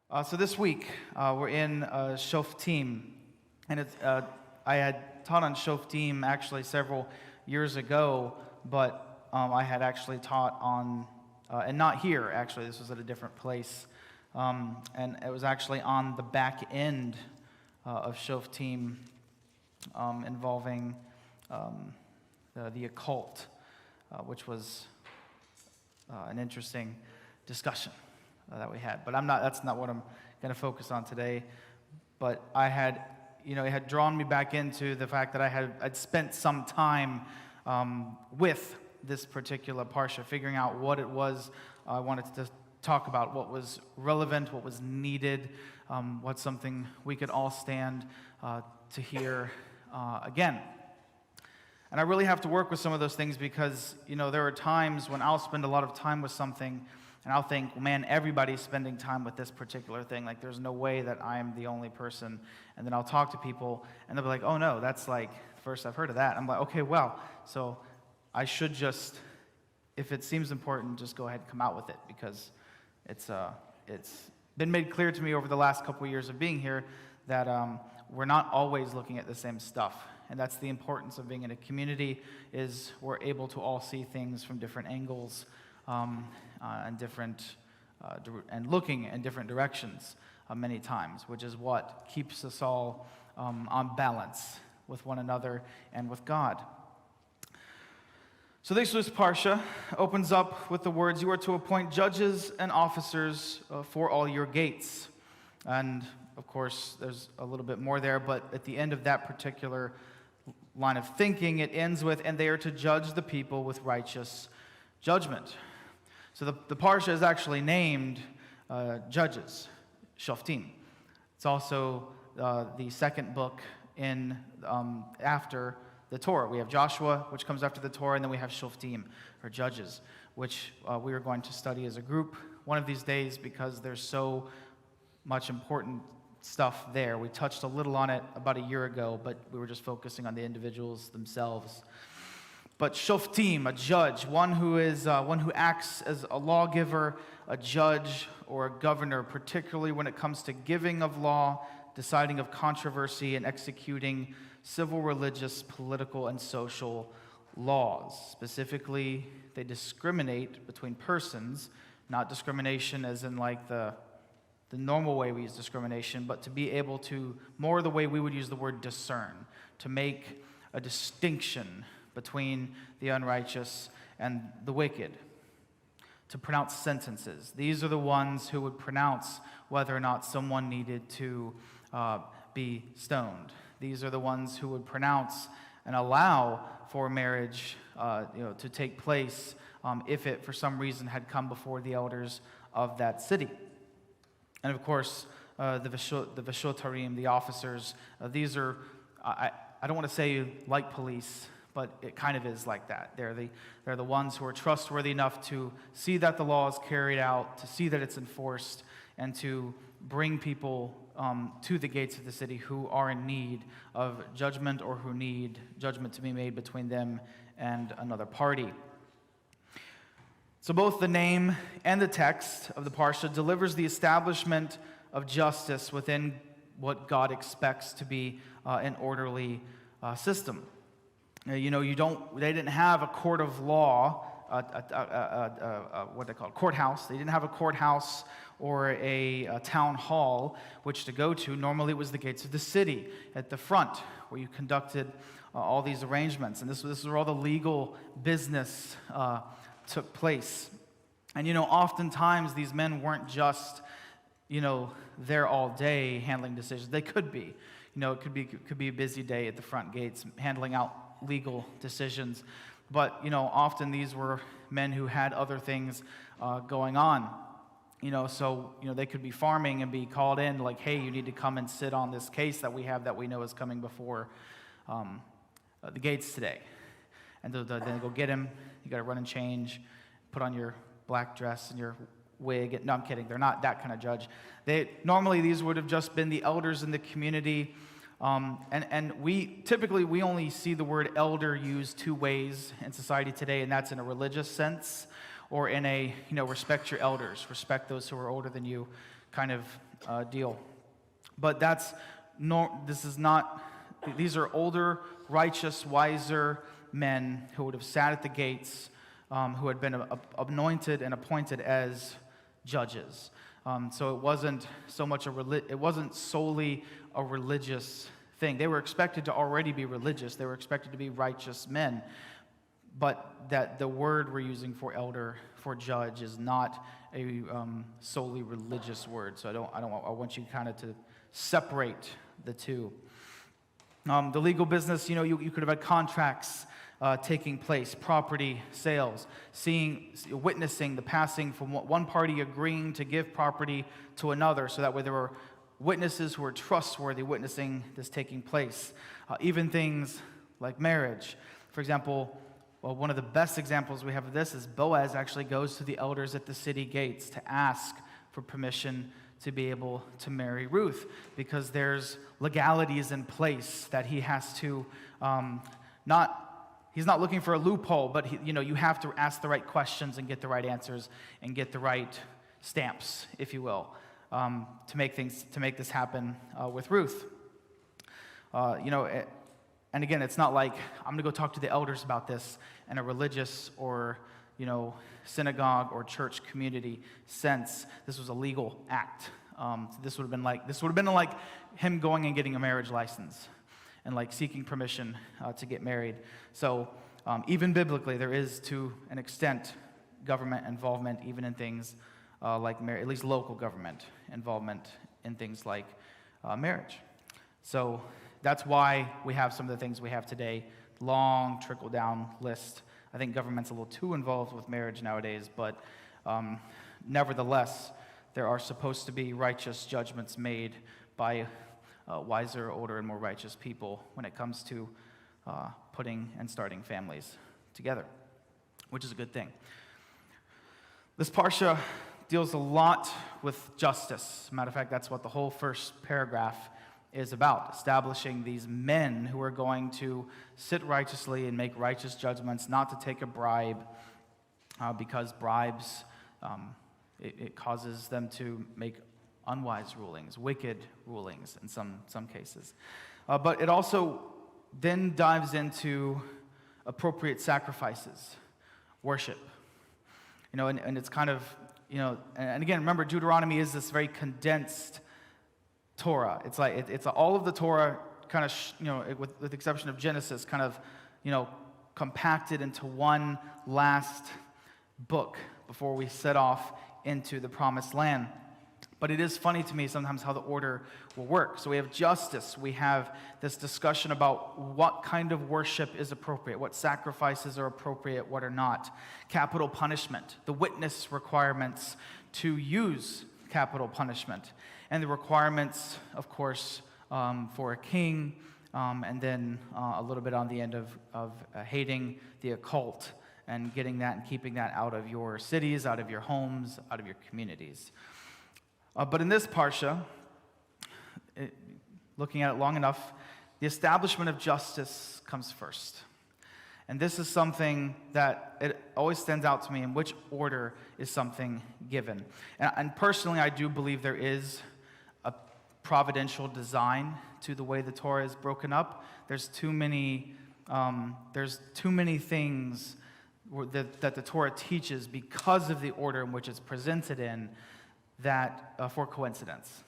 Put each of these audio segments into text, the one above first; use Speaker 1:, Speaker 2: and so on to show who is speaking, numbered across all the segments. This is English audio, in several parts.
Speaker 1: So this week, we're in Shoftim, and I had taught on Shoftim actually several years ago, but I had actually taught on, and not here actually, this was at a different place, and it was actually on the back end of Shoftim, involving the occult, which was an interesting discussion that we had, but that's not what I'm going to focus on today. But it had drawn me back into the fact that I'd spent some time with this particular Parsha, figuring out what it was I wanted to talk about, what was relevant, what was needed, what's something we could all stand to hear again. And I really have to work with some of those things because, there are times when I'll spend a lot of time with something and I'll think, well, man, everybody's spending time with this particular thing. Like, there's no way that I'm the only person. And then I'll talk to people, and they'll be like, oh, no, that's like, first I've heard of that. I'm like, okay, well, so I should just, if it seems important, just go ahead and come out with it, because it's been made clear to me over the last couple of years of being here that we're not always looking at the same stuff. And that's the importance of being in a community, is we're able to all see things from different angles, and looking in different directions many times, which is what keeps us all on balance with one another and with God. So this Parsha opens up with the words, "You are to appoint judges and officers for all your gates." And of course, there's a little bit more there, but at the end of that particular line of thinking, it ends with, "And they are to judge the people with righteous judgment." So the Parsha is actually named Judges, Shoftim. It's also the second book in after the Torah. We have Joshua, which comes after the Torah, and then we have Shoftim, or Judges, which we are going to study as a group one of these days because there's so much important stuff there. We touched a little on it about a year ago, but we were just focusing on the individuals themselves. But Shoftim, a judge, one who acts as a lawgiver, a judge, or a governor, particularly when it comes to giving of law, deciding of controversy, and executing civil, religious, political, and social laws. Specifically, they discriminate between persons, not discrimination as in like the normal way we use discrimination, but to be able to, more the way we would use the word discern, to make a distinction between the unrighteous and the wicked, to pronounce sentences. These are the ones who would pronounce whether or not someone needed to be stoned. These are the ones who would pronounce and allow for marriage to take place if it, for some reason, had come before the elders of that city. And of course, the Veshotarim, the officers, these are, I don't want to say like police, but it kind of is like that. They're the ones who are trustworthy enough to see that the law is carried out, to see that it's enforced, and to bring people to the gates of the city who are in need of judgment or who need judgment to be made between them and another party. So both the name and the text of the Parsha delivers the establishment of justice within what God expects to be an orderly system. They didn't have a court of law, what they call courthouse. They didn't have a courthouse or a town hall which to go to. Normally it was the gates of the city at the front where you conducted all these arrangements. And this is where all the legal business took place. And oftentimes these men weren't just there all day handling decisions. They could be. It could be a busy day at the front gates handling out legal decisions. But often these were men who had other things going on. So they could be farming and be called in like, hey, you need to come and sit on this case that we have that we know is coming before the gates today. And then they go get him. You got to run and change, put on your black dress and your wig. No, I'm kidding. They're not that kind of judge. Normally these would have just been the elders in the community. And we only see the word elder used two ways in society today, and that's in a religious sense or in a, respect your elders, respect those who are older than you kind of deal. But these are older, righteous, wiser men who would have sat at the gates, who had been anointed and appointed as judges. So it wasn't solely a religious thing. They were expected to already be religious. They were expected to be righteous men. But that the word we're using for elder, for judge, is not a solely religious word. So I want you kind of to separate the two. The legal business, you could have had contracts taking place, property sales, witnessing the passing from one party agreeing to give property to another, so that way there were witnesses who were trustworthy witnessing this taking place. Even things like marriage. For example, one of the best examples we have of this is Boaz actually goes to the elders at the city gates to ask for permission to be able to marry Ruth, because there's legalities in place that he has to he's not looking for a loophole, but you have to ask the right questions and get the right answers and get the right stamps, if you will, to make this happen with Ruth. And again, it's not like I'm going to go talk to the elders about this in a religious or synagogue or church community sense. This was a legal act. This would have been like him going and getting a marriage license and like seeking permission to get married. So even biblically, there is to an extent government involvement, even in things like marriage, at least local government involvement in things like marriage. So that's why we have some of the things we have today. Long trickle-down list. I think government's a little too involved with marriage nowadays, but nevertheless, there are supposed to be righteous judgments made by wiser, older, and more righteous people when it comes to putting and starting families together, which is a good thing. This Parsha deals a lot with justice. Matter of fact, that's what the whole first paragraph is about, establishing these men who are going to sit righteously and make righteous judgments, not to take a bribe, because bribes, it causes them to make unwise rulings, wicked rulings in some cases. But it also then dives into appropriate sacrifices, worship. And it's kind of, and again, remember, Deuteronomy is this very condensed Torah. It's like it's all of the Torah kind of with the exception of Genesis, kind of compacted into one last book before we set off into the promised land. But it is funny to me sometimes how the order will work. So we have justice. We have this discussion about what kind of worship is appropriate, what sacrifices are appropriate, what are not. Capital punishment, the witness requirements to use capital punishment, and the requirements, of course, for a king, and then a little bit on the end of hating the occult and getting that and keeping that out of your cities, out of your homes, out of your communities. But in this Parsha, looking at it long enough, the establishment of justice comes first. And this is something that it always stands out to me, in which order is something given. And personally, I do believe there is a providential design to the way the Torah is broken up. There's too many things that the Torah teaches because of the order in which it's presented in, that for coincidence.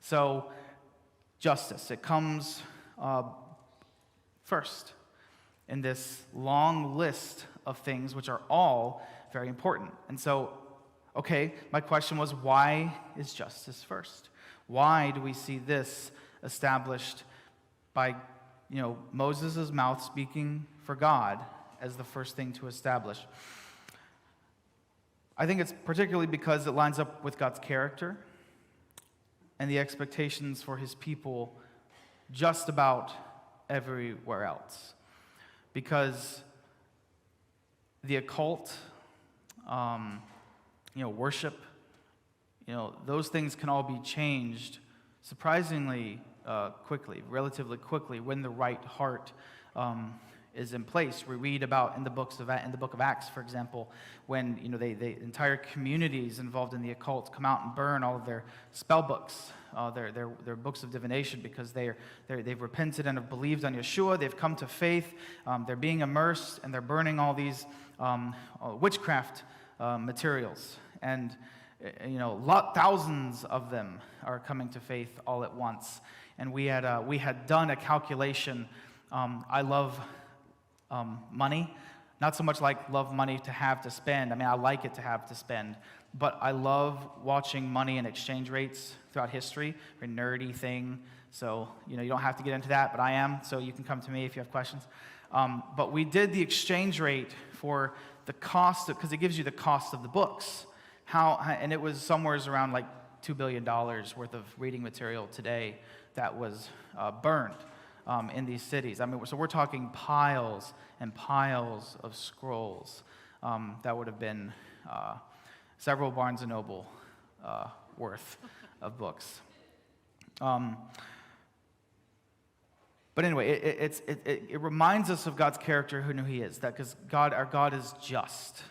Speaker 1: So justice, it comes first in this long list of things which are all very important. And so, okay, my question was, why is justice first? Why do we see this established by Moses' mouth speaking for God as the first thing to establish? I think it's particularly because it lines up with God's character and the expectations for his people just about everywhere else. Because the occult, worship, those things can all be changed surprisingly quickly, relatively quickly, when the right heart is in place. We read about in the book of Acts, for example, when they entire communities involved in the occult come out and burn all of their spell books, their books of divination, because they've repented and have believed on Yeshua. They've come to faith. They're being immersed, and they're burning all these witchcraft materials, and thousands of them are coming to faith all at once. And we had done a calculation. I love money, not so much like love money to have to spend. I mean, I like it to have to spend, but I love watching money and exchange rates throughout history. Very nerdy thing, so you don't have to get into that, but I am, so you can come to me if you have questions. But we did the exchange rate for the cost, because it gives you the cost of the books. And it was somewhere around like $2 billion worth of reading material today that was burned in these cities. I mean, so we're talking piles and piles of scrolls that would have been several Barnes & Noble worth of books. But anyway, it reminds us of God's character, who He is, that because our God is just.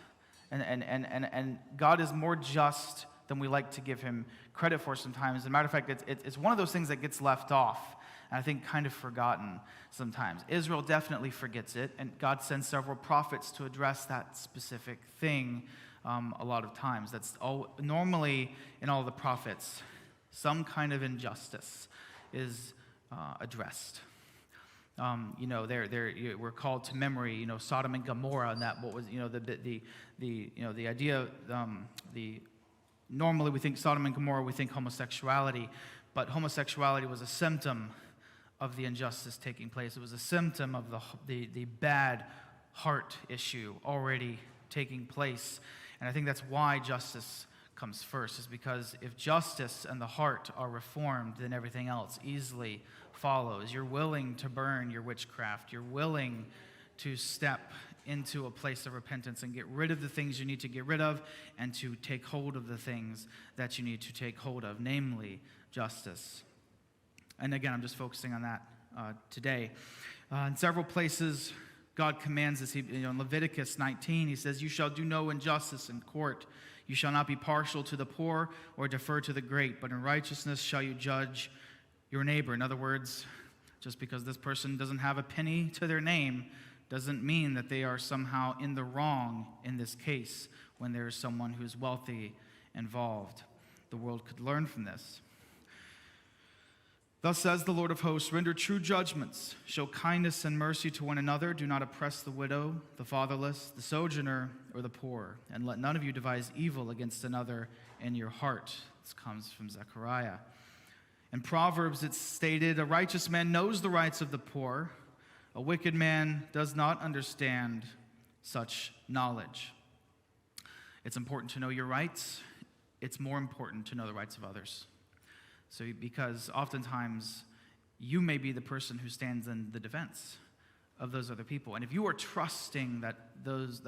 Speaker 1: And God is more just than we like to give Him credit for sometimes. As a matter of fact, it's one of those things that gets left off, and I think kind of forgotten sometimes. Israel definitely forgets it, and God sends several prophets to address that specific thing a lot of times. That's normally in all the prophets, some kind of injustice is addressed. We're called to memory, Sodom and Gomorrah, and that what was, the idea. Normally we think Sodom and Gomorrah, we think homosexuality, but homosexuality was a symptom of the injustice taking place. It was a symptom of the bad heart issue already taking place, and I think that's why justice comes first, is because if justice and the heart are reformed, then everything else easily follows. You're willing to burn your witchcraft. You're willing to step into a place of repentance and get rid of the things you need to get rid of, and to take hold of the things that you need to take hold of, namely justice. And again, I'm just focusing on that today. In several places, God commands us. In Leviticus 19, He says, "You shall do no injustice in court. You shall not be partial to the poor or defer to the great, but in righteousness shall you judge your neighbor." In other words, just because this person doesn't have a penny to their name doesn't mean that they are somehow in the wrong in this case when there is someone who's wealthy involved. The world could learn from this. "Thus says the Lord of hosts, render true judgments, show kindness and mercy to one another, do not oppress the widow, the fatherless, the sojourner, or the poor, and let none of you devise evil against another in your heart." This comes from Zechariah. In Proverbs, it's stated, "A righteous man knows the rights of the poor. A wicked man does not understand such knowledge." It's important to know your rights. It's more important to know the rights of others. So, because oftentimes you may be the person who stands in the defense of those other people. And if you are trusting that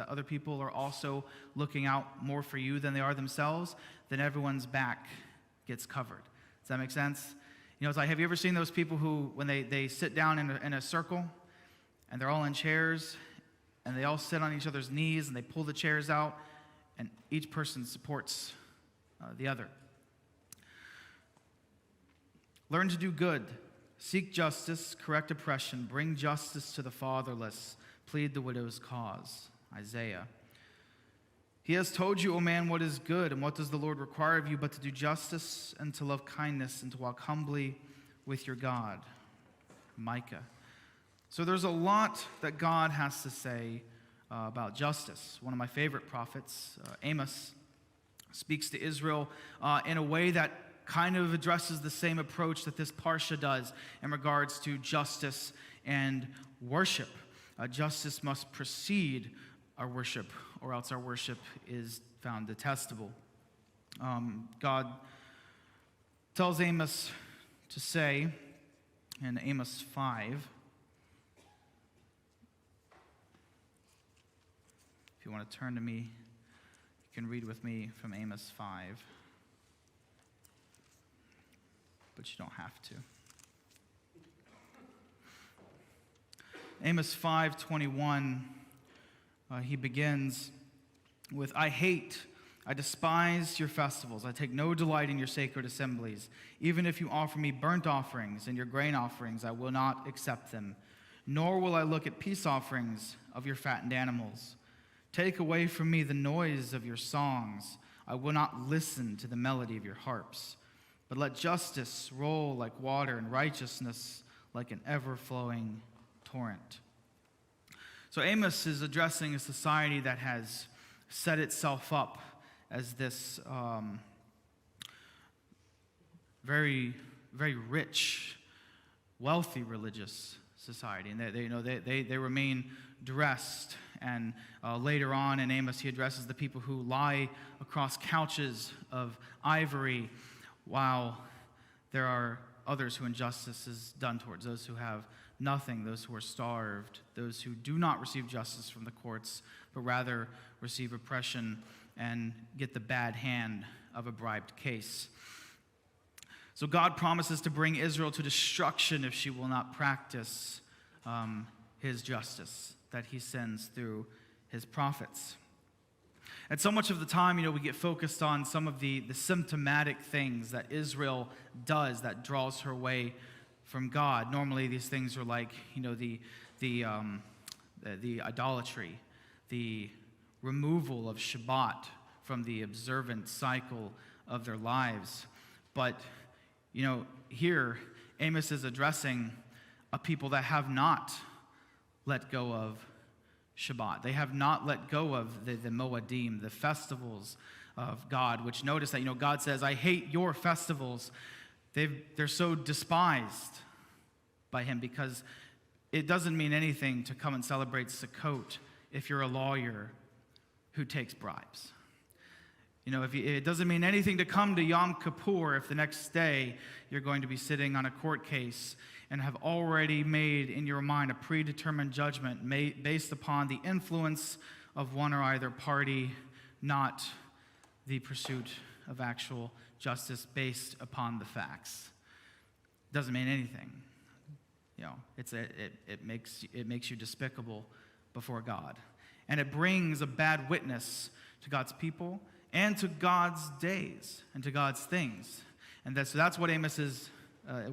Speaker 1: other people are also looking out more for you than they are themselves, then everyone's back gets covered. Does that make sense? It's like, have you ever seen those people who, when they sit down in a circle, and they're all in chairs, and they all sit on each other's knees, and they pull the chairs out, and each person supports the other. Learn to do good, seek justice, correct oppression, bring justice to the fatherless, plead the widow's cause. Isaiah. "He has told you, O man, what is good, and what does the Lord require of you but to do justice and to love kindness and to walk humbly with your God." Micah. So there's a lot that God has to say about justice. One of my favorite prophets, Amos, speaks to Israel in a way that kind of addresses the same approach that this Parsha does in regards to justice and worship. Justice must precede our worship, or else our worship is found detestable. God tells Amos to say in Amos 5, if you want to turn to me, you can read with me from Amos 5, but you don't have to. Amos 5:21, he begins with, I despise your festivals. I take no delight in your sacred assemblies. Even if you offer me burnt offerings and your grain offerings, I will not accept them. Nor will I look at peace offerings of your fattened animals. Take away from me the noise of your songs. I will not listen to the melody of your harps. But let justice roll like water and righteousness like an ever-flowing torrent. So Amos is addressing a society that has set itself up as this very, very rich, wealthy religious society, and they remain dressed. And later on in Amos, he addresses the people who lie across couches of ivory, while there are others who injustice is done towards, those who have nothing, those who are starved, those who do not receive justice from the courts, but rather receive oppression and get the bad hand of a bribed case. So God promises to bring Israel to destruction if she will not practice his justice that he sends through his prophets. And so much of the time, we get focused on some of the symptomatic things that Israel does that draws her away from God. Normally, these things are like, the idolatry, the removal of Shabbat from the observant cycle of their lives. But, here, Amos is addressing a people that have not let go of Shabbat. They have not let go of the Moedim, the festivals of God, which notice that, God says, I hate your festivals. They're so despised by him because it doesn't mean anything to come and celebrate Sukkot if you're a lawyer who takes bribes. It doesn't mean anything to come to Yom Kippur if the next day you're going to be sitting on a court case and have already made in your mind a predetermined judgment based upon the influence of one or either party, not the pursuit of actual justice based upon the facts. It doesn't mean anything. It makes you despicable before God. And it brings a bad witness to God's people and to God's days and to God's things. And that's what Amos is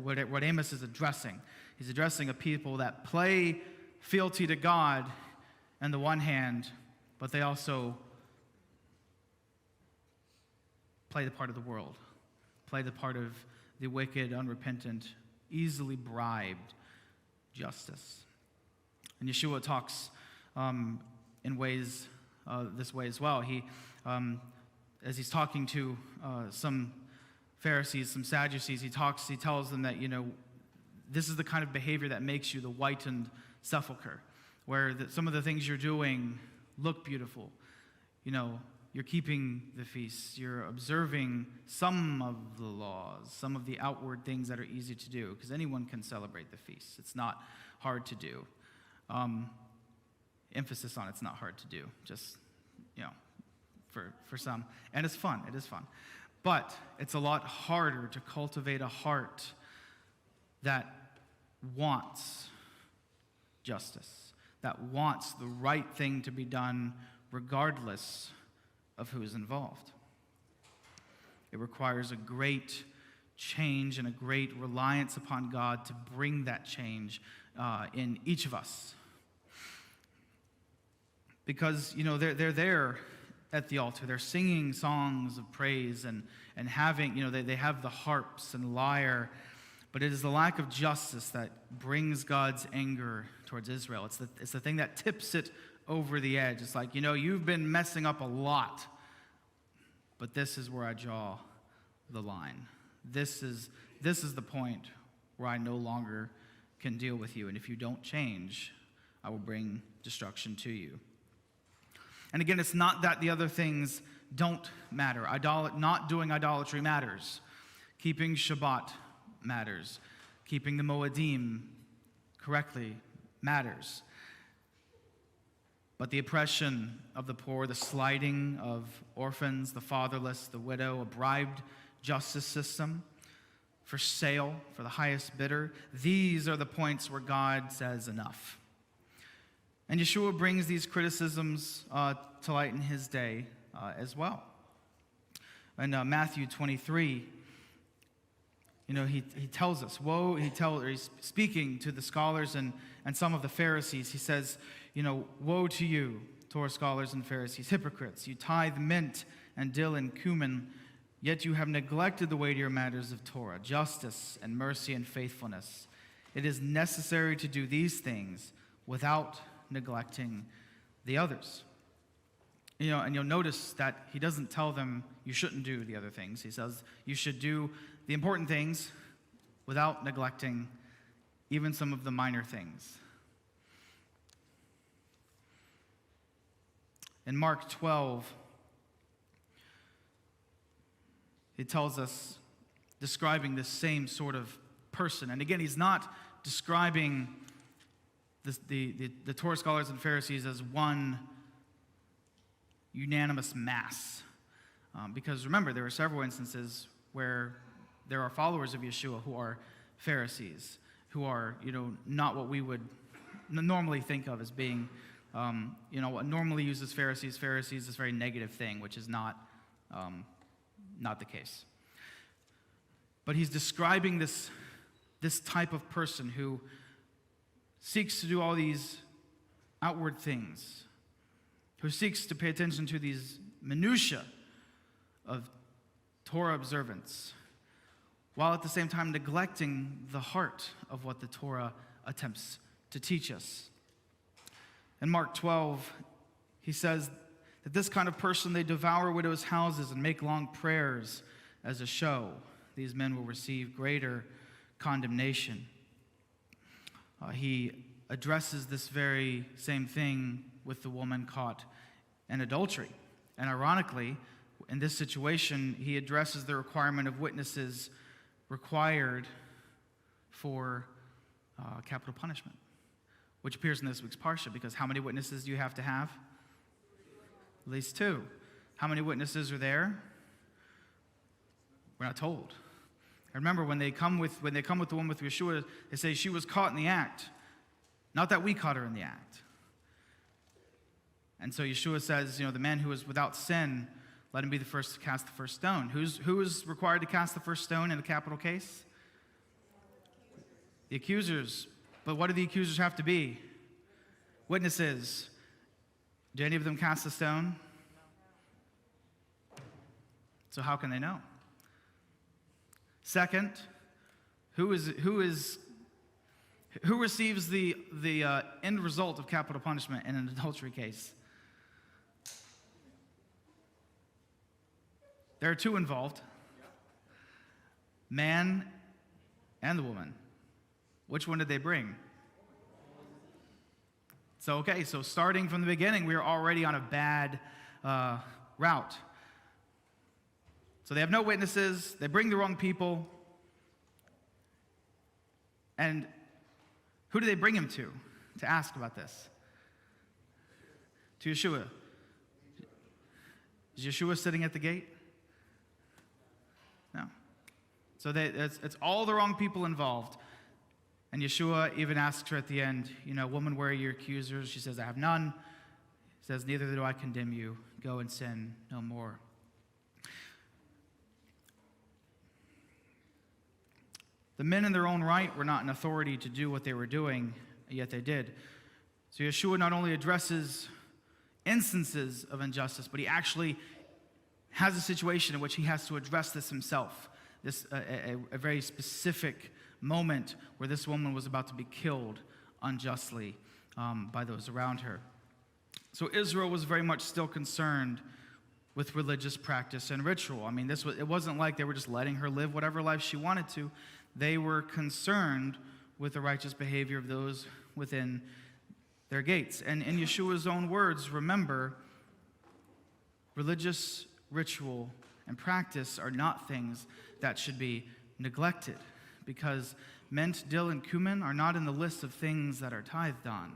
Speaker 1: what Amos is addressing. He's addressing a people that play fealty to God on the one hand, but they also play the part of the world, play the part of the wicked, unrepentant, easily bribed justice. And Yeshua talks in ways this way as well. He, as he's talking to some Pharisees, some Sadducees, he tells them that, this is the kind of behavior that makes you the whitened sepulcher, where some of the things you're doing look beautiful. You're keeping the feasts, you're observing some of the laws, some of the outward things that are easy to do, because anyone can celebrate the feasts. It's not hard to do. Emphasis on it's not hard to do, just, for some. And it's fun, it is fun. But it's a lot harder to cultivate a heart that wants justice, that wants the right thing to be done regardless of who's involved. It requires a great change and a great reliance upon God to bring that change in each of us. Because, they're there at the altar. They're singing songs of praise and having, they have the harps and lyre, but it is the lack of justice that brings God's anger towards Israel. It's the thing that tips it over the edge. It's like, you've been messing up a lot, but this is where I draw the line. This is the point where I no longer can deal with you, and if you don't change, I will bring destruction to you. And again, it's not that the other things don't matter. Not doing idolatry matters. Keeping Shabbat matters. Keeping the Moedim correctly matters. But the oppression of the poor, the slighting of orphans, the fatherless, the widow, a bribed justice system for sale, for the highest bidder, these are the points where God says enough. And Yeshua brings these criticisms to light in his day as well. In Matthew 23, he tells us, he's speaking to the scholars and some of the Pharisees. He says, woe to you, Torah scholars and Pharisees, hypocrites! You tithe mint and dill and cumin, yet you have neglected the weightier matters of Torah, justice and mercy and faithfulness. It is necessary to do these things without neglecting the others. And you'll notice that he doesn't tell them you shouldn't do the other things. He says you should do the important things without neglecting even some of the minor things. In Mark 12, he tells us, describing this same sort of person. And again, he's not describing the Torah scholars and Pharisees as one unanimous mass. Because remember, there are several instances where there are followers of Yeshua who are Pharisees, who are, not what we would normally think of as being, what normally uses Pharisees is a very negative thing, which is not the case. But he's describing this type of person who seeks to do all these outward things, who seeks to pay attention to these minutiae of Torah observance, while at the same time neglecting the heart of what the Torah attempts to teach us. In Mark 12, he says that this kind of person, they devour widows' houses and make long prayers as a show. These men will receive greater condemnation. He addresses this very same thing with the woman caught in adultery. And ironically, in this situation, he addresses the requirement of witnesses required for capital punishment, which appears in this week's Parsha, because how many witnesses do you have to have? At least 2. How many witnesses are there? We're not told. I remember when they come with the woman with Yeshua, they say she was caught in the act, not that we caught her in the act. And so Yeshua says, the man who is without sin, let him be the first to cast the first stone. Who is required to cast the first stone in a capital case? The accusers. But what do the accusers have to be? Witnesses. Do any of them cast a stone? So how can they know? Second, who receives the end result of capital punishment in an adultery case? There are 2 involved, man and the woman. Which one did they bring? So starting from the beginning, we are already on a bad route. So they have no witnesses, they bring the wrong people, and who do they bring him to ask about this? To Yeshua. Is Yeshua sitting at the gate? No. So it's all the wrong people involved. And Yeshua even asks her at the end, woman, where are your accusers? She says, I have none. He says, neither do I condemn you. Go and sin no more. The men in their own right were not in authority to do what they were doing, yet they did. So Yeshua not only addresses instances of injustice, but he actually has a situation in which he has to address this himself. This a very specific moment where this woman was about to be killed unjustly by those around her. So Israel was very much still concerned with religious practice and ritual. It wasn't like they were just letting her live whatever life she wanted to. They were concerned with the righteous behavior of those within their gates. And in Yeshua's own words, remember, religious ritual and practice are not things that should be neglected, because mint, dill, and cumin are not in the list of things that are tithed on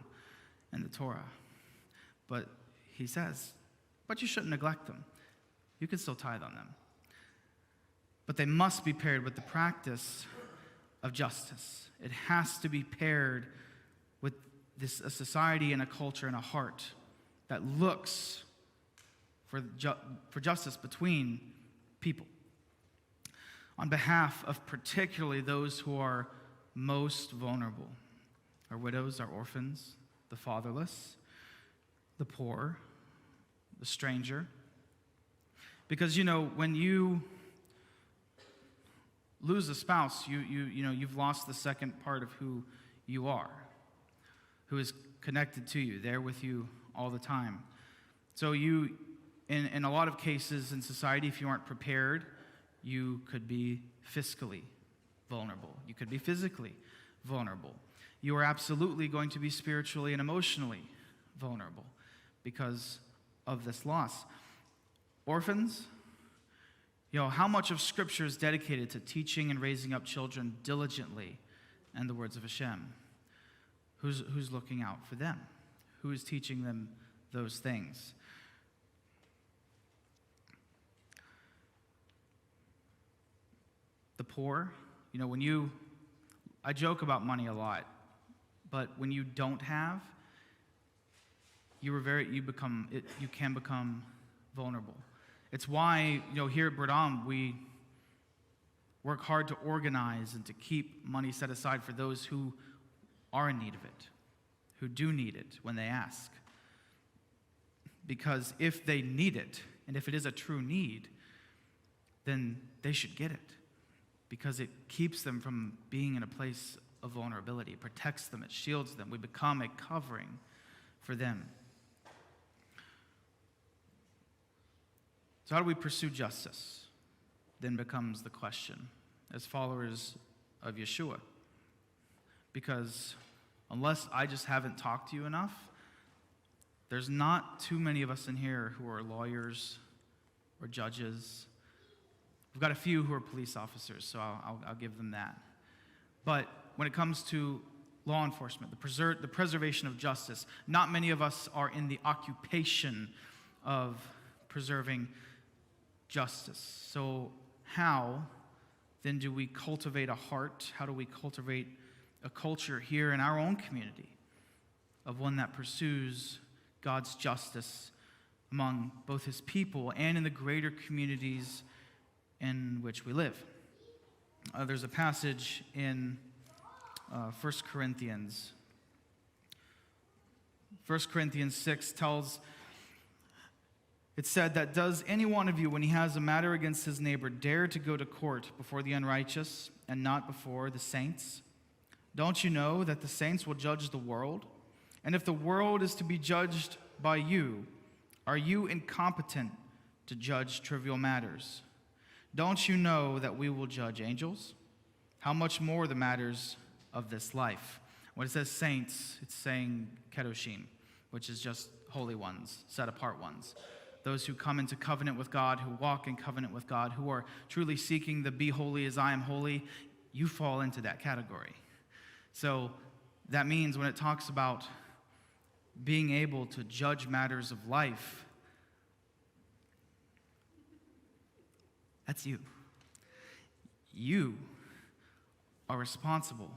Speaker 1: in the Torah. But he says, but you shouldn't neglect them. You can still tithe on them. But they must be paired with the practice of justice. It has to be paired with a society and a culture and a heart that looks for justice between people on behalf of particularly those who are most vulnerable, our widows, our orphans, the fatherless, the poor, the stranger. Because, when you lose a spouse, you've lost the second part of who you are, who is connected to you, there with you all the time. So in a lot of cases in society, if you aren't prepared, you could be fiscally vulnerable. You could be physically vulnerable. You are absolutely going to be spiritually and emotionally vulnerable because of this loss. Orphans, how much of Scripture is dedicated to teaching and raising up children diligently and the words of Hashem? Who's looking out for them? Who is teaching them those things? The poor, I joke about money a lot, but when you don't have, you can become vulnerable. It's why, here at Bradam, we work hard to organize and to keep money set aside for those who are in need of it, who do need it when they ask. Because if they need it, and if it is a true need, then they should get it. Because it keeps them from being in a place of vulnerability. It protects them, it shields them. We become a covering for them. So how do we pursue justice? Then becomes the question as followers of Yeshua. Because unless I just haven't talked to you enough, there's not too many of us in here who are lawyers or judges. We've got a few who are police officers, so I'll give them that. But when it comes to law enforcement, the preservation of justice, not many of us are in the occupation of preserving justice. So how then do we cultivate a heart? How do we cultivate a culture here in our own community of one that pursues God's justice among both his people and in the greater communities in which we live? There's a passage in 1 Corinthians. 1 Corinthians 6 tells, it said that, does any one of you, when he has a matter against his neighbor, dare to go to court before the unrighteous and not before the saints? Don't you know that the saints will judge the world? And if the world is to be judged by you, are you incompetent to judge trivial matters? Don't you know that we will judge angels? How much more the matters of this life? When it says saints, it's saying kedoshim, which is just holy ones, set apart ones. Those who come into covenant with God, who walk in covenant with God, who are truly seeking the be holy as I am holy, you fall into that category. So that means when it talks about being able to judge matters of life, that's you. You are responsible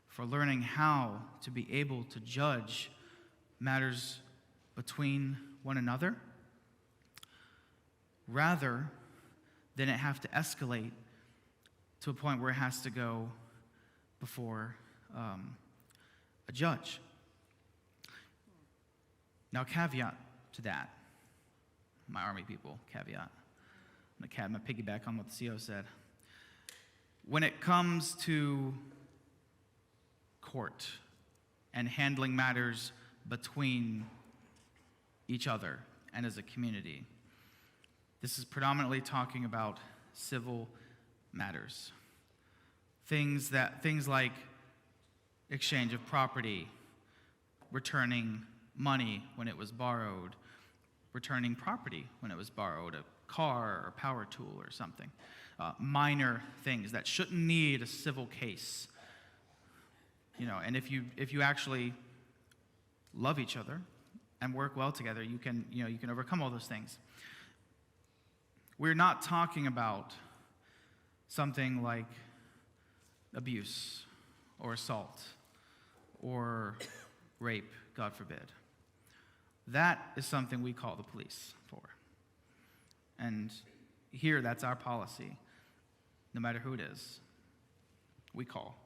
Speaker 1: for learning how to be able to judge matters between one another, rather than it have to escalate to a point where it has to go before a judge. Now, caveat to that, my army people, caveat. I'm going to piggyback on what the CO said. When it comes to court and handling matters between each other and as a community, this is predominantly talking about civil matters. Things like exchange of property, returning money when it was borrowed, returning property when it was borrowed, a car or power tool or something. Minor things that shouldn't need a civil case. And if you actually love each other and work well together, you can overcome all those things. We're not talking about something like abuse or assault or rape, God forbid. That is something we call the police for. And here, that's our policy. No matter who it is, we call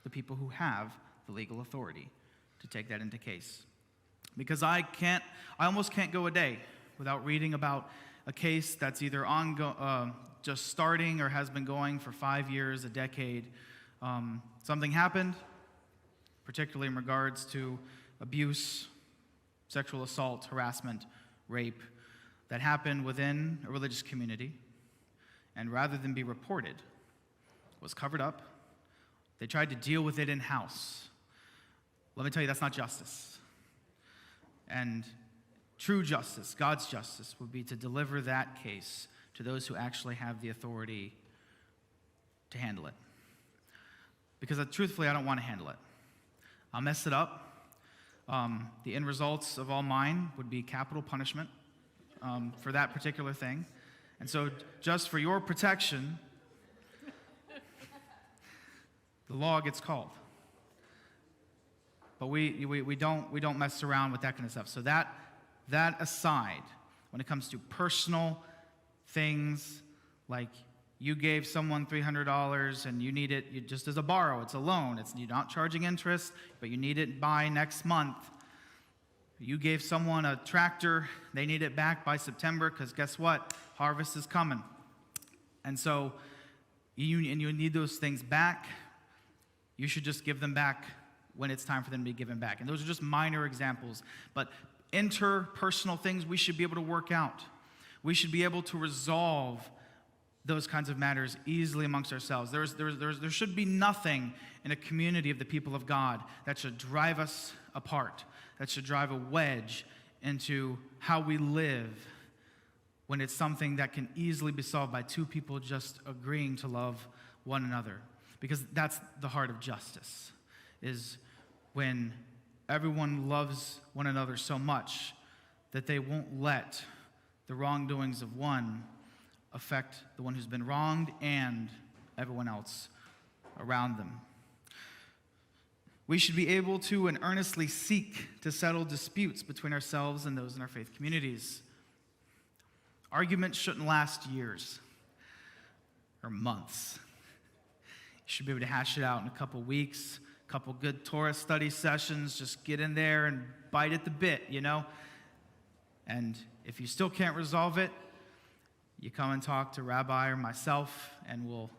Speaker 1: the people who have the legal authority to take that into case. Because I almost can't go a day without reading about a case that's either just starting or has been going for 5 years, a decade. Something happened, particularly in regards to abuse, sexual assault, harassment, rape, that happened within a religious community, and rather than be reported, was covered up. They tried to deal with it in-house. Let me tell you, that's not justice. And true justice, God's justice, would be to deliver that case to those who actually have the authority to handle it. Because truthfully, I don't want to handle it. I'll mess it up. The end results of all mine would be capital punishment for that particular thing. And so just for your protection, the law gets called. But we don't mess around with that kind of stuff. So that aside, when it comes to personal things like you gave someone $300 and you need it just as a borrow, it's a loan, you're not charging interest, but you need it by next month. You gave someone a tractor, they need it back by September because guess what? Harvest is coming. And so you need those things back. You should just give them back when it's time for them to be given back. And those are just minor examples. But interpersonal things we should be able to work out. We should be able to resolve those kinds of matters easily amongst ourselves. There should be nothing in a community of the people of God that should drive us apart, that should drive a wedge into how we live when it's something that can easily be solved by two people just agreeing to love one another. Because that's the heart of justice, is when everyone loves one another so much that they won't let the wrongdoings of one affect the one who's been wronged and everyone else around them. We should be able to and earnestly seek to settle disputes between ourselves and those in our faith communities. Arguments shouldn't last years or months. You should be able to hash it out in a couple weeks, a couple good Torah study sessions, just get in there and bite at the bit, And if you still can't resolve it, you come and talk to Rabbi or myself, and we'll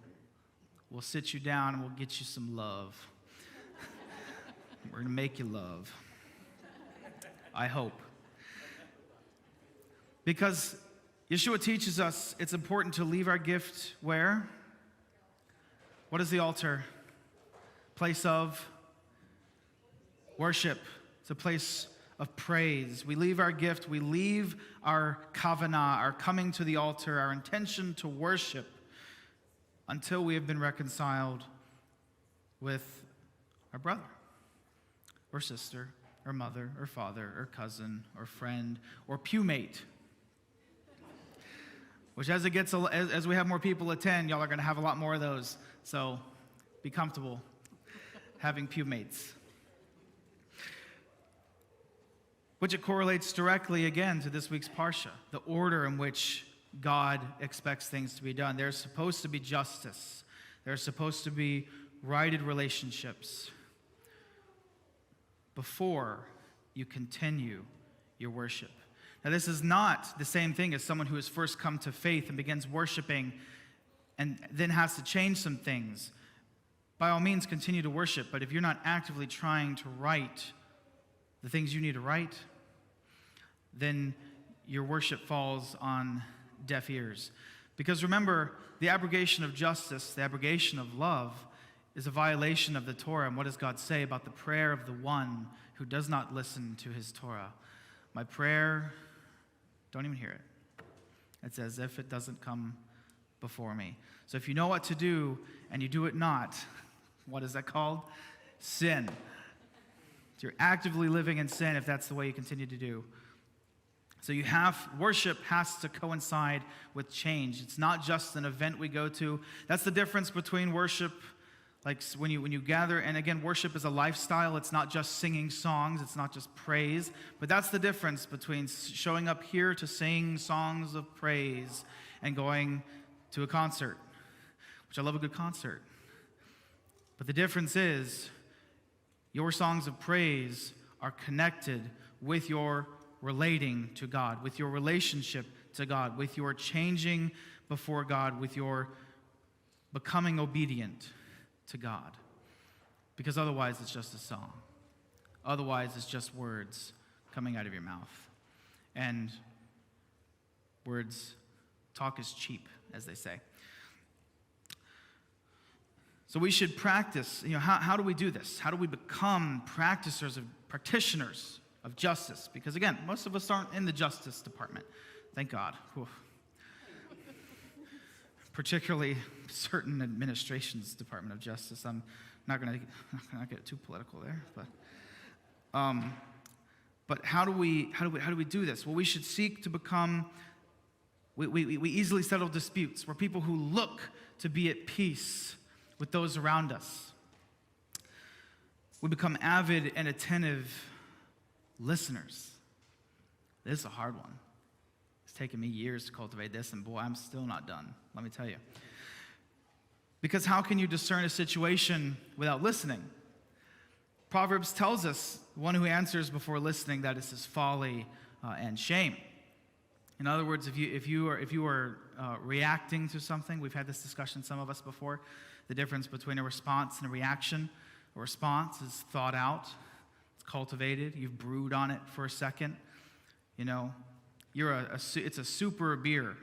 Speaker 1: sit you down and we'll get you some love. We're going to make you love. I hope. Because Yeshua teaches us it's important to leave our gift where? What is the altar? Place of worship. It's a place of praise. We leave our gift, we leave our kavanah, our coming to the altar, our intention to worship until we have been reconciled with our brother or sister or mother or father or cousin or friend or pewmate. Which as we have more people attend, y'all are going to have a lot more of those. So be comfortable having pewmates. Which it correlates directly again to this week's Parsha, the order in which God expects things to be done. There's supposed to be justice. There's supposed to be righted relationships before you continue your worship. Now, this is not the same thing as someone who has first come to faith and begins worshiping and then has to change some things. By all means, continue to worship, but if you're not actively trying to right the things you need to right, then your worship falls on deaf ears. Because remember, the abrogation of justice, the abrogation of love, is a violation of the Torah. And what does God say about the prayer of the one who does not listen to his Torah? My prayer, don't even hear it. It's as if it doesn't come before me. So if you know what to do and you do it not, what is that called? Sin. You're actively living in sin if that's the way you continue to do. So worship has to coincide with change. It's not just an event we go to. That's the difference between worship Like when you gather, and again, worship is a lifestyle. It's not just singing songs. It's not just praise. But that's the difference between showing up here to sing songs of praise and going to a concert, which I love a good concert. But the difference is your songs of praise are connected with your relating to God, with your relationship to God, with your changing before God, with your becoming obedient to God. Because otherwise it's just a song. Otherwise it's just words coming out of your mouth. And talk is cheap, as they say. So we should practice. How do we do this? How do we become practitioners of justice? Because again, most of us aren't in the Justice Department. Thank God. Whew. Particularly certain administrations, Department of Justice. I'm not going to get too political there, but how do we do this? Well, we should seek to become. We easily settle disputes. We're people who look to be at peace with those around us. We become avid and attentive listeners. This is a hard one. It's taken me years to cultivate this, and boy, I'm still not done, let me tell you. Because how can you discern a situation without listening? Proverbs tells us, one who answers before listening, that is his folly and shame. In other words, if you are reacting to something, we've had this discussion, some of us before, the difference between a response and a reaction. A response is thought out, it's cultivated, you've brewed on it for a second. It's a soup or a beer.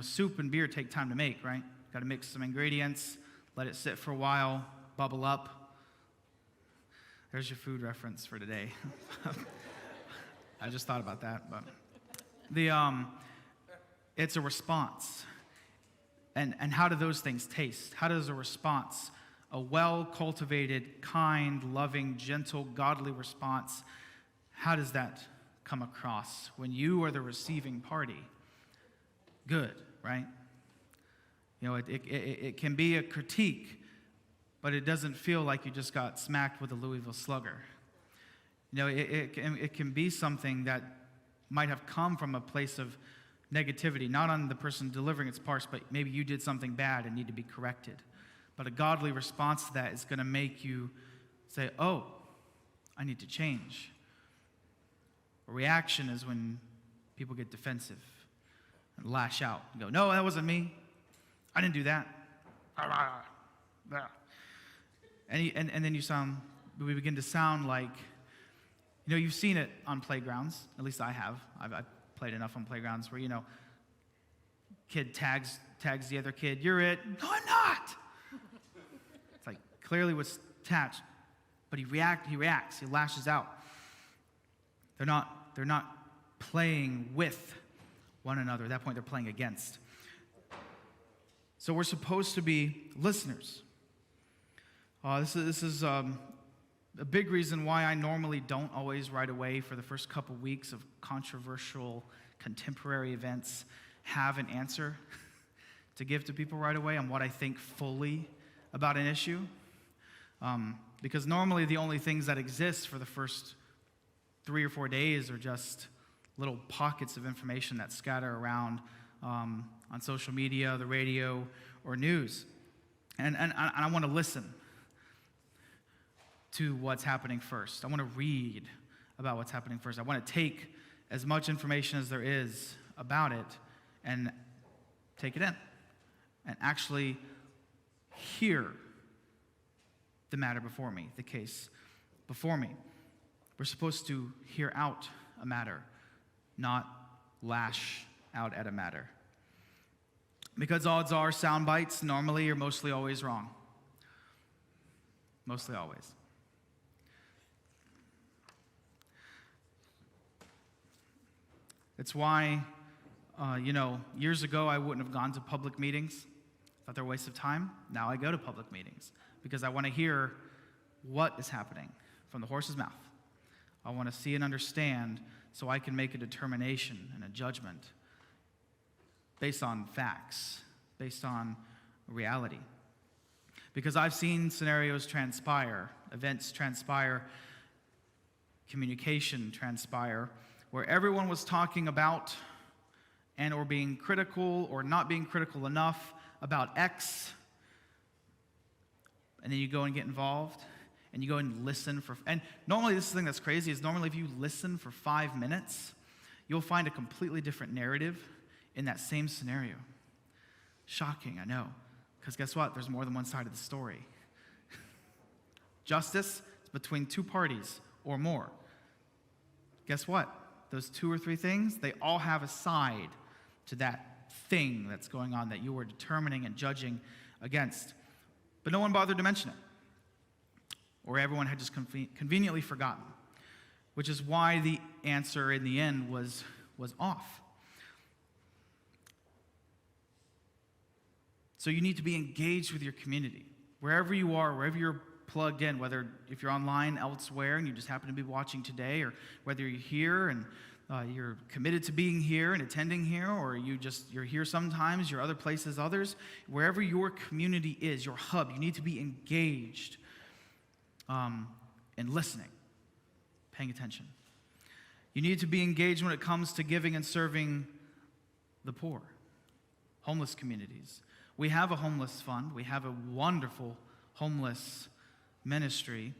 Speaker 1: Soup and beer take time to make, right? Got to mix some ingredients, let it sit for a while, bubble up. There's your food reference for today. I just thought about that, but it's a response. And how do those things taste? How does a response, a well-cultivated, kind, loving, gentle, godly response, how does that come across when you are the receiving party? Good, right? It can be a critique, but it doesn't feel like you just got smacked with a Louisville Slugger. It can be something that might have come from a place of negativity, not on the person delivering its parts, but maybe you did something bad and need to be corrected. But a godly response to that is going to make you say, oh, I need to change. A reaction is when people get defensive and lash out and go, no, that wasn't me. I didn't do that. And then we begin to sound like, you've seen it on playgrounds. At least I have. I've played enough on playgrounds where, kid tags the other kid. You're it. No, I'm not. It's like clearly was attached, but he reacts. He lashes out. They're not playing with one another. At that point, they're playing against. So we're supposed to be listeners. This is a big reason why I normally don't always right away for the first couple weeks of controversial contemporary events have an answer to give to people right away on what I think fully about an issue. Because normally the only things that exist for the first 3 or 4 days are just little pockets of information that scatter around on social media, the radio, or news. And I want to listen to what's happening first. I want to read about what's happening first. I want to take as much information as there is about it and take it in and actually hear the matter before me, the case before me. We're supposed to hear out a matter, not lash out at a matter. Because odds are sound bites normally are mostly always wrong. Mostly always. It's why, years ago I wouldn't have gone to public meetings. Thought they're a waste of time. Now I go to public meetings because I want to hear what is happening from the horse's mouth. I want to see and understand so I can make a determination and a judgment based on facts, based on reality. Because I've seen scenarios transpire, events transpire, communication transpire, where everyone was talking about and or being critical or not being critical enough about X, and then you go and get involved, and you go and listen and normally this is the thing that's crazy is normally if you listen for 5 minutes, you'll find a completely different narrative in that same scenario. Shocking, I know. Because guess what? There's more than one side of the story. Justice is between two parties or more. Guess what? Those 2 or 3 things, they all have a side to that thing that's going on that you were determining and judging against. But no one bothered to mention it. Or everyone had just conveniently forgotten. Which is why the answer in the end was off. So you need to be engaged with your community. Wherever you are, wherever you're plugged in, whether if you're online elsewhere and you just happen to be watching today, or whether you're here and you're committed to being here and attending here, or you're here sometimes, you're other places, others, wherever your community is, your hub, you need to be engaged in listening, paying attention. You need to be engaged when it comes to giving and serving the poor, homeless communities. We have a homeless fund. We have a wonderful homeless ministry,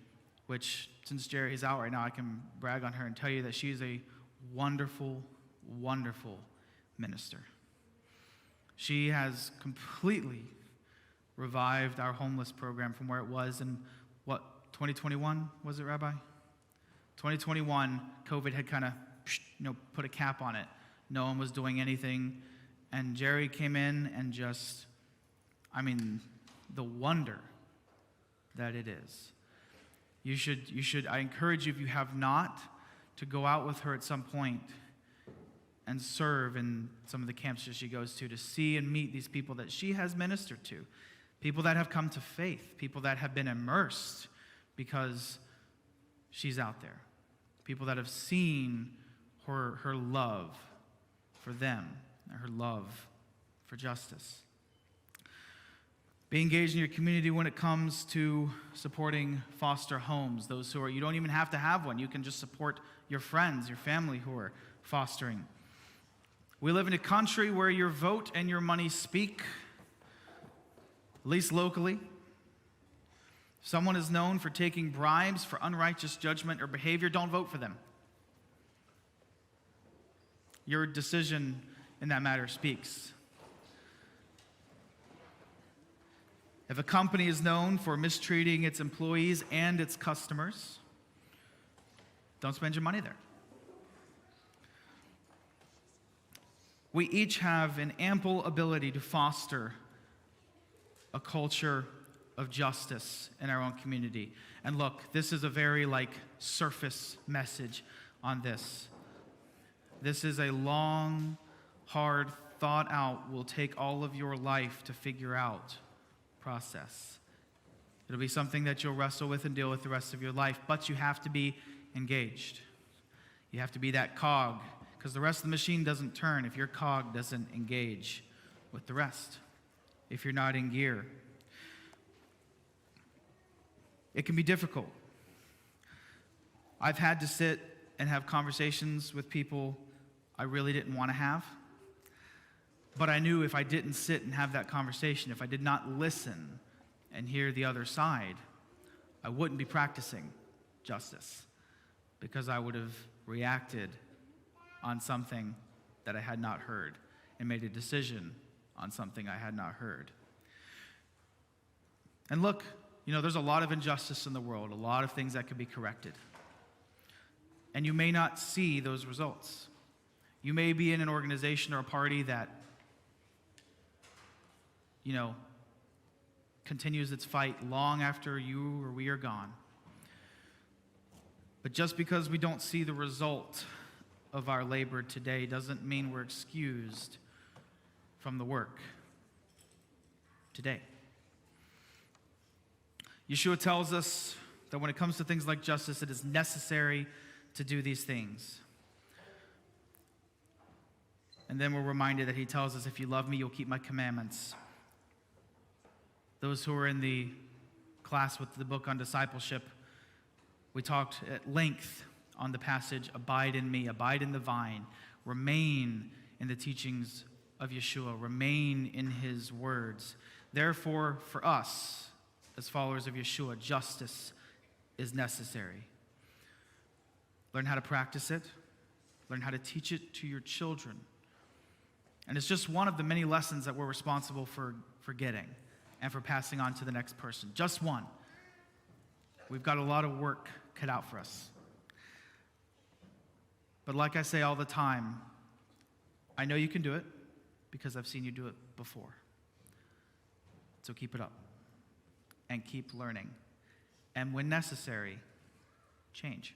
Speaker 1: which since Jerry is out right now, I can brag on her and tell you that she's a wonderful, wonderful minister. She has completely revived our homeless program from where it was in, 2021, was it, Rabbi? 2021, COVID had kind of, put a cap on it. No one was doing anything. And Jerry came in and just, the wonder that it is. You should, I encourage you, if you have not, to go out with her at some point and serve in some of the camps that she goes to see and meet these people that she has ministered to. People that have come to faith, people that have been immersed because she's out there. People that have seen her love for them, her love for justice. Be engaged in your community when it comes to supporting foster homes. Those who are, you don't even have to have one. You can just support your friends, your family who are fostering. We live in a country where your vote and your money speak, at least locally. If someone is known for taking bribes for unrighteous judgment or behavior, don't vote for them. Your decision in that matter speaks. If a company is known for mistreating its employees and its customers, don't spend your money there. We each have an ample ability to foster a culture of justice in our own community. And look, this is a very surface message on this. This is a long, hard, thought out, will take all of your life to figure out process. It'll be something that you'll wrestle with and deal with the rest of your life, but you have to be engaged. You have to be that cog, because the rest of the machine doesn't turn if your cog doesn't engage with the rest, if you're not in gear. It can be difficult. I've had to sit and have conversations with people I really didn't want to have. But I knew if I didn't sit and have that conversation, if I did not listen and hear the other side, I wouldn't be practicing justice, because I would have reacted on something that I had not heard and made a decision on something I had not heard. And look, there's a lot of injustice in the world, a lot of things that could be corrected. And you may not see those results. You may be in an organization or a party that continues its fight long after you or we are gone. But just because we don't see the result of our labor today doesn't mean we're excused from the work today. Yeshua tells us that when it comes to things like justice, it is necessary to do these things. And then we're reminded that he tells us, if you love me, you'll keep my commandments. Those who are in the class with the book on discipleship, we talked at length on the passage, abide in me, abide in the vine, remain in the teachings of Yeshua, remain in his words. Therefore, for us, as followers of Yeshua, justice is necessary. Learn how to practice it. Learn how to teach it to your children. And it's just one of the many lessons that we're responsible for getting and for passing on to the next person. Just one. We've got a lot of work cut out for us. But like I say all the time, I know you can do it because I've seen you do it before. So keep it up and keep learning. And when necessary, change.